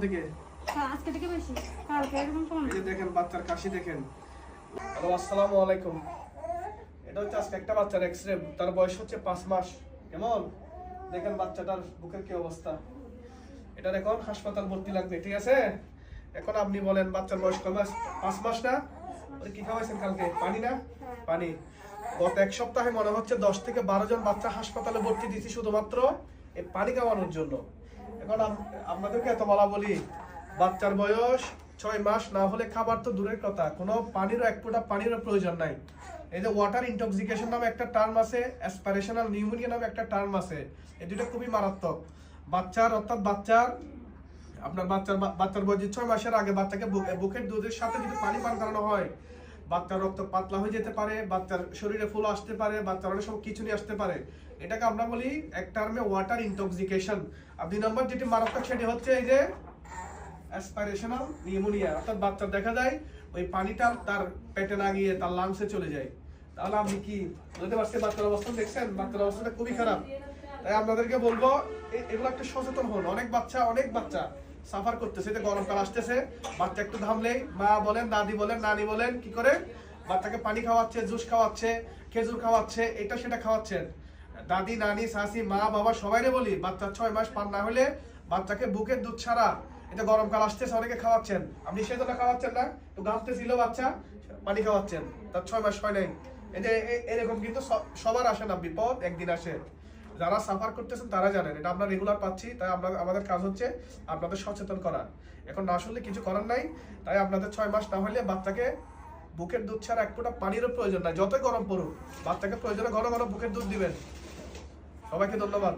থেকে? আজকে থেকে বেশি, কালকে এরকম কম। এই যে দেখেন বাচ্চার কাশি দেখেন। হ্যালো, আসসালামু আলাইকুম। এটা হচ্ছে আজকে একটা বাচ্চার এক্সরে, তার বয়স হচ্ছে 5 মাস। কেমন দেখেন বাচ্চাটার বুকের কি অবস্থা। এটার এখন হাসপাতাল ভর্তি লাগবে, ঠিক আছে? এখন আপনি বলেন বাচ্চার বয়স কত মাস? 5 মাস না? কি খাওয়াইছেন কালকে? পানি না? পানি। গত এক সপ্তাহে মনে হচ্ছে 10 থেকে 12 জন বাচ্চা হাসপাতালে ভর্তি দিয়েছি শুধুমাত্র এই পানি খাওয়ানোর জন্য। এখন আপনাদেরকে এত বলা বলি, বাচ্চার বয়স 6 মাস না হলে খাবার তো দূরের কথা, কোনো পানিরও এক ফোঁটা পানিরও প্রয়োজন নাই। এই যে ওয়াটার ইনটক্সিকেশন নামে একটা টার্ম আছে, অ্যাসপিরেশনাল নিউমোনিয়া নামে একটা টার্ম আছে, এই দুটো খুবই মারাত্মক। বাচ্চার অর্থাৎ বাচ্চার বয়স 6 মাসের আগে বাচ্চাকে বুকের দুধের সাথে যদি পানি পান করানো হয়, বাচ্চার রক্ত পাতলা হয়ে যেতে পারে, বাচ্চার শরীরে ফুল আসতে পারে, বাচ্চার অনেক সময় খিঁচুনি আসতে পারে। এটাকে আমরা বলি এক টার্মে ওয়াটার ইনটক্সিকেশন। আর 2 নম্বর যেটি মারাত্মক সেটি হচ্ছে এই যে অ্যাসপিরেশনাল নিউমোনিয়া, অর্থাৎ বাচ্চার দেখা যায় ওই পানিটা তার পেটে না গিয়ে তার লাংসে চলে যায়। তাহলে আপনি কি বলতে পারছেন বাচ্চার অবস্থা দেখছেন? বাচ্চার অবস্থাটা খুবই খারাপ। তাই আপনাদেরকে বলবো এগুলো একটা সচেতন হন। অনেক বাচ্চা সাফার করতেছে, যে গরমকাল আসতেছে, বাচ্চা একটু ঘামলেই মা বলেন, দাদি বলেন, নানি বলেন কি করে বাচ্চাকে পানি খাওয়াচ্ছে, জুস খাওয়াচ্ছে, খেজুর খাওয়াচ্ছে, এটা সেটা খাওয়াচ্ছেন। দাদি, নানি, শাশি, মা, বাবা সবাইরে বলি বাচ্চা 6 মাস পার না হলে বাচ্চাকে বুকের দুধ ছাড়া, এটা গরমকাল আসতেছে অনেকে খাওয়াচ্ছেন, আপনি সেজন্য খাওয়াচ্ছেন না, তো ঘামতেছিল বাচ্চা, পানি খাওয়াচ্ছেন, তার 6 মাস হয় নাই। এই যে এরকম কিন্তু সবার আসে না, বিপদ একদিন আসে। যারা সাফার করতেছেন তারা জানেন, এটা আমরা রেগুলার পাচ্ছি। তাই আমাদের কাজ হচ্ছে আপনাদের সচেতন করা। এখন না শুনলে কিছু করার নাই। তাই আপনাদের 6 মাস না হলে বাচ্চাকে বুকের দুধ ছাড়া এক ফোঁটা পানিরও প্রয়োজন নাই, যতই গরম পড়ুক বাচ্চাকে প্রয়োজনে ঘন ঘন বুকের দুধ দিবেন। সবাইকে ধন্যবাদ।